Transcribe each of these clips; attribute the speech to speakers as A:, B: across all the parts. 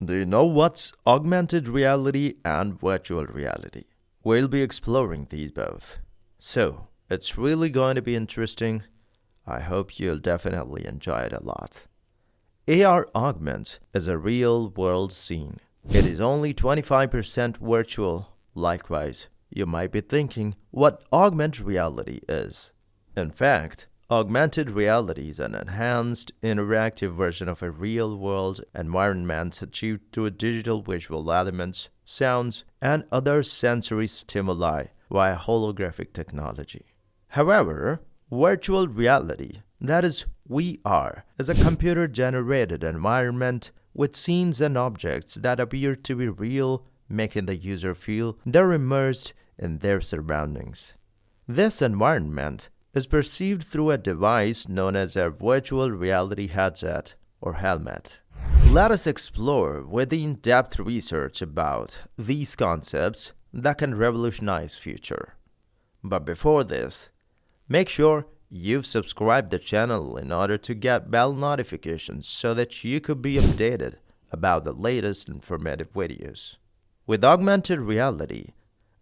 A: Do you know what's augmented reality and virtual reality? We'll be exploring these both. So, it's really going to be interesting. I hope you'll definitely enjoy it a lot. AR Augment is a real world scene. It is only 25% virtual. Likewise, you might be thinking what augmented reality is. In fact, augmented reality is an enhanced, interactive version of a real world environment achieved through digital visual elements, sounds, and other sensory stimuli via holographic technology. However, virtual reality, that is VR, is a computer generated environment with scenes and objects that appear to be real, making the user feel they're immersed in their surroundings. This environment is perceived through a device known as a virtual reality headset or helmet. Let us explore with the in-depth research about these concepts that can revolutionize future. But before this, make sure you've subscribed the channel in order to get bell notifications so that you could be updated about the latest informative videos. With augmented reality,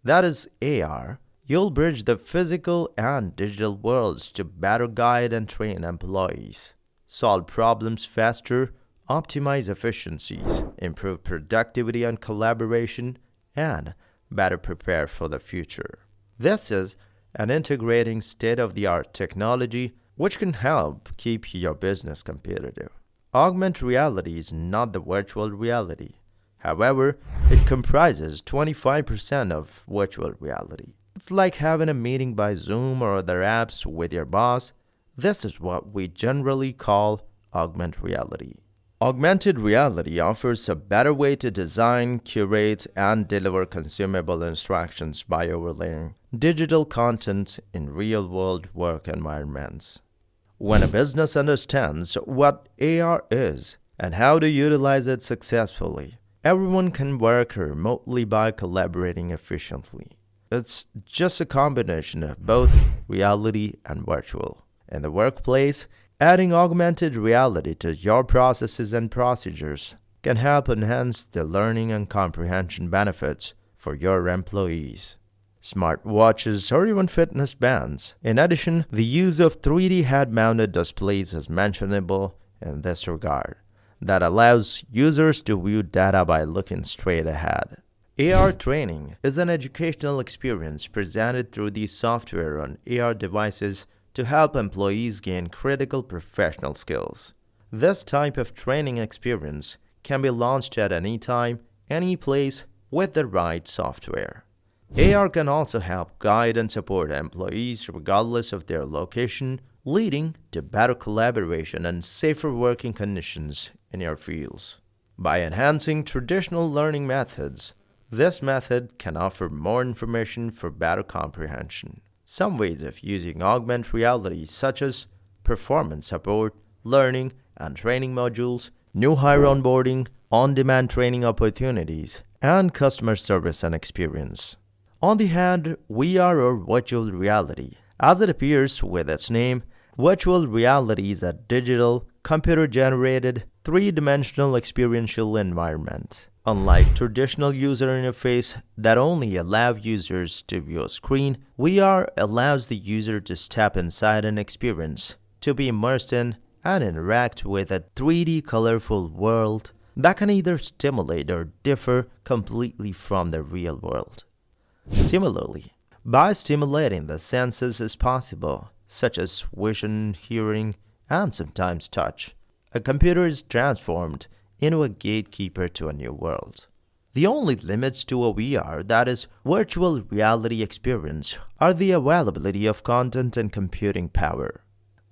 A: that is AR, you'll bridge the physical and digital worlds to better guide and train employees, solve problems faster, optimize efficiencies, improve productivity and collaboration, and better prepare for the future. This is an integrating state-of-the-art technology which can help keep your business competitive. Augmented reality is not the virtual reality. However, it comprises 25% of virtual reality. It's like having a meeting by Zoom or other apps with your boss. This is what we generally call augmented reality. Augmented reality offers a better way to design, curate, and deliver consumable instructions by overlaying digital content in real-world work environments. When a business understands what AR is and how to utilize it successfully, everyone can work remotely by collaborating efficiently. It's just a combination of both reality and virtual. In the workplace, adding augmented reality to your processes and procedures can help enhance the learning and comprehension benefits for your employees. Smart watches or even fitness bands. In addition, the use of 3D head-mounted displays is mentionable in this regard that allows users to view data by looking straight ahead. AR training is an educational experience presented through the software on AR devices to help employees gain critical professional skills. This type of training experience can be launched at any time, any place with the right software. AR can also help guide and support employees regardless of their location, leading to better collaboration and safer working conditions in your fields. By enhancing traditional learning methods, this method can offer more information for better comprehension. Some ways of using augmented reality such as performance support, learning and training modules, new hire onboarding, on-demand training opportunities, and customer service and experience. On the hand, VR or virtual reality, as it appears with its name, virtual reality is a digital, computer-generated, three-dimensional experiential environment. Unlike traditional user interface that only allow users to view a screen, VR allows the user to step inside an experience, to be immersed in and interact with a 3D colorful world that can either stimulate or differ completely from the real world. Similarly, by stimulating the senses as possible, such as vision, hearing, and sometimes touch, a computer is transformed into a gatekeeper to a new world. The only limits to a VR, that is, virtual reality experience, are the availability of content and computing power.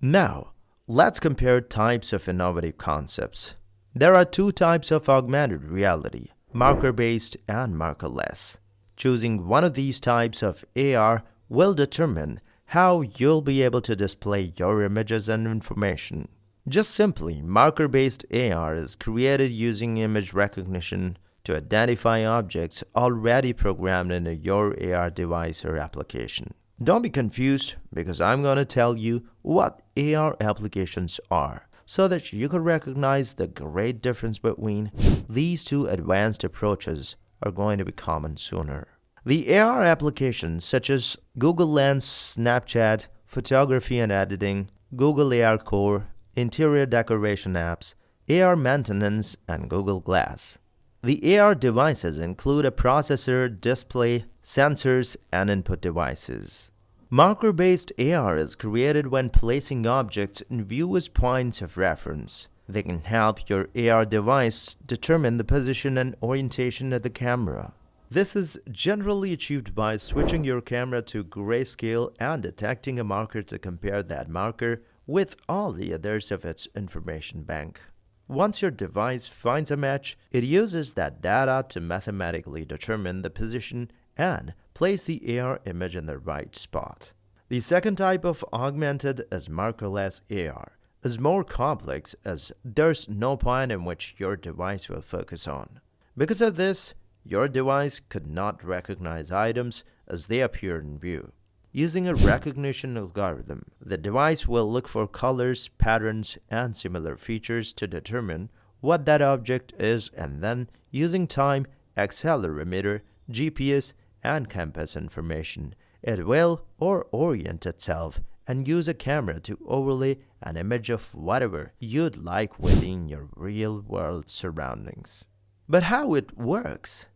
A: Now, let's compare types of innovative concepts. There are two types of augmented reality, marker-based and markerless. Choosing one of these types of AR will determine how you'll be able to display your images and information. Just simply, marker-based AR is created using image recognition to identify objects already programmed into your AR device or application. Don't be confused because I'm going to tell you what AR applications are. so that you can recognize the great difference between these two advanced approaches are going to be common sooner. The AR applications such as Google Lens, Snapchat, photography and editing, Google AR Core, interior decoration apps, AR maintenance, and Google Glass. The AR devices include a processor, display, sensors, and input devices. Marker-based AR is created when placing objects in view as points of reference. They can help your AR device determine the position and orientation of the camera. This is generally achieved by switching your camera to grayscale and detecting a marker to compare that marker with all the others of its information bank. Once your device finds a match, it uses that data to mathematically determine the position and place the AR image in the right spot. The second type of augmented is markerless AR. Is more complex as there's no point in which your device will focus on. Because of this, your device could not recognize items as they appear in view. Using a recognition algorithm, the device will look for colors, patterns, and similar features to determine what that object is, and then, using time, accelerometer, GPS, and compass information, it will orient itself and use a camera to overlay an image of whatever you'd like within your real-world surroundings. But how it works?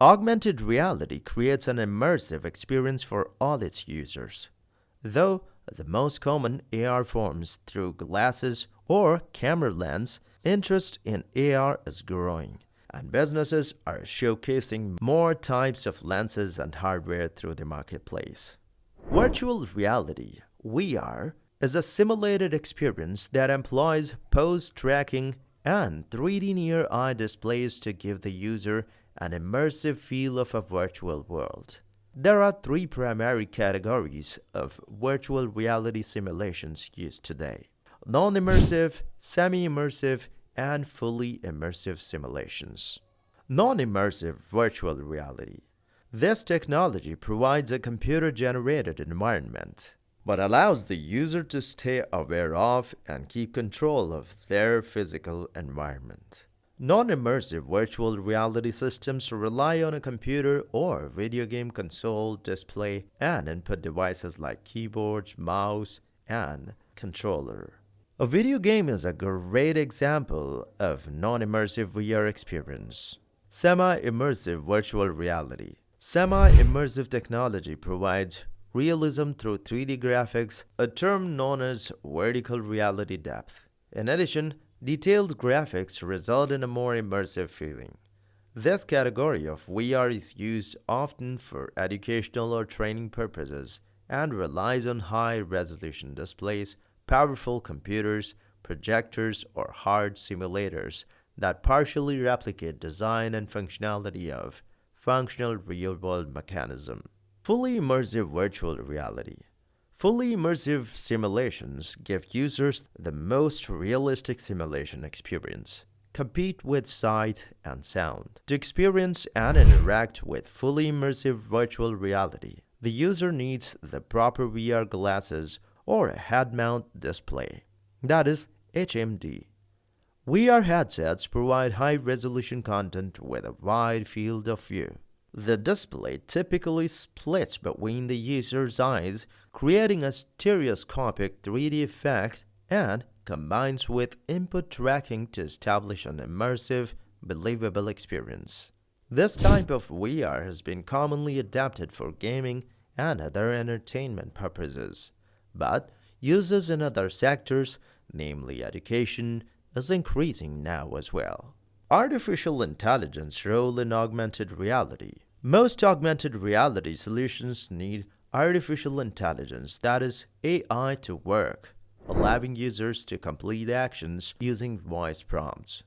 A: Augmented reality creates an immersive experience for all its users. Though the most common AR forms through glasses or camera lens, interest in AR is growing, and businesses are showcasing more types of lenses and hardware through the marketplace. Virtual reality, VR, is a simulated experience that employs pose tracking and 3D near-eye displays to give the user an immersive feel of a virtual world. There are three primary categories of virtual reality simulations used today: non-immersive, semi-immersive, and fully immersive simulations. Non-immersive virtual reality. This technology provides a computer-generated environment, but allows the user to stay aware of and keep control of their physical environment. Non-immersive virtual reality systems rely on a computer or video game console display and input devices like keyboards, mouse, and controller. A video game is a great example of non-immersive VR experience. Semi-immersive virtual reality. Semi-immersive technology provides realism through 3D graphics, a term known as vertical reality depth. In addition, detailed graphics result in a more immersive feeling. This category of VR is used often for educational or training purposes and relies on high-resolution displays, powerful computers, projectors, or hard simulators that partially replicate design and functionality of functional real-world mechanism. Fully immersive virtual reality. Fully immersive simulations give users the most realistic simulation experience, compete with sight and sound. To experience and interact with fully immersive virtual reality, the user needs the proper VR glasses or a head-mount display, that is HMD. VR headsets provide high-resolution content with a wide field of view. The display typically splits between the user's eyes, creating a stereoscopic 3D effect, and combines with input tracking to establish an immersive, believable experience. This type of VR has been commonly adapted for gaming and other entertainment purposes, but uses in other sectors, namely education, is increasing now as well. Artificial intelligence role in augmented reality. Most augmented reality solutions need artificial intelligence, that is AI, to work, allowing users to complete actions using voice prompts.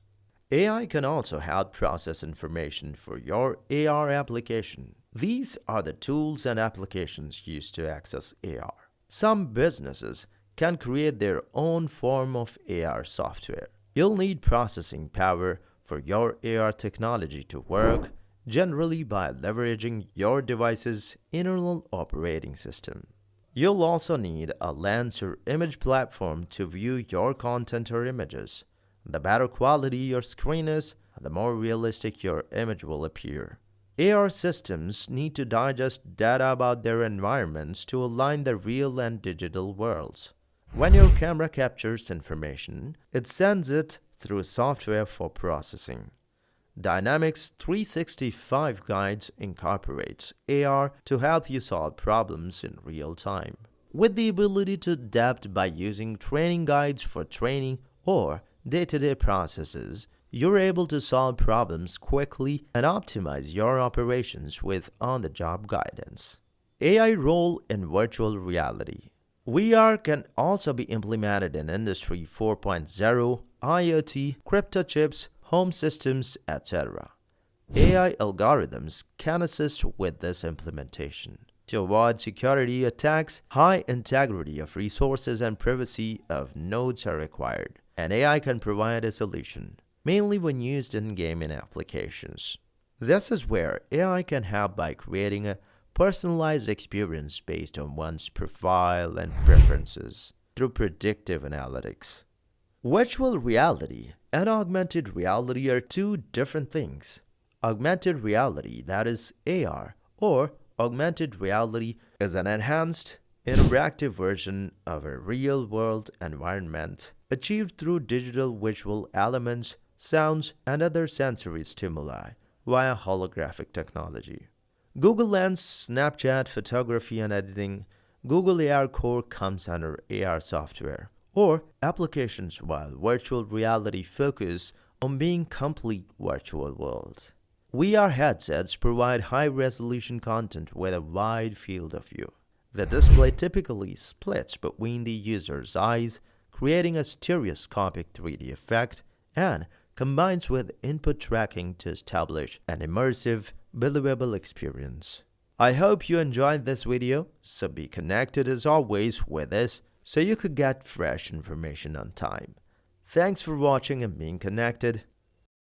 A: AI can also help process information for your AR application. These are the tools and applications used to access AR. Some businesses can create their own form of AR software. You'll need processing power for your AR technology to work, generally by leveraging your device's internal operating system. You'll also need a lens or image platform to view your content or images. The better quality your screen is, the more realistic your image will appear. AR systems need to digest data about their environments to align the real and digital worlds. When your camera captures information, it sends it through software for processing. Dynamics 365 Guides incorporates AR to help you solve problems in real time. With the ability to adapt by using training guides for training or day-to-day processes, you're able to solve problems quickly and optimize your operations with on-the-job guidance. AI role in virtual reality. VR can also be implemented in Industry 4.0, IoT, crypto chips, home systems, etc. AI algorithms can assist with this implementation. To avoid security attacks, high integrity of resources and privacy of nodes are required, and AI can provide a solution, mainly when used in gaming applications. This is where AI can help by creating a personalized experience based on one's profile and preferences through predictive analytics. Virtual reality and augmented reality are two different things. Augmented reality, that is AR, or augmented reality is an enhanced, interactive version of a real-world environment achieved through digital visual elements, sounds, and other sensory stimuli via holographic technology. Google Lens, Snapchat, photography and editing, Google AR Core comes under AR software or applications, while virtual reality focus on being complete virtual world. VR headsets provide high-resolution content with a wide field of view. The display typically splits between the user's eyes, creating a stereoscopic 3D effect, and combines with input tracking to establish an immersive, believable experience. I hope you enjoyed this video, so be connected as always with us so you could get fresh information on time. Thanks for watching and being connected.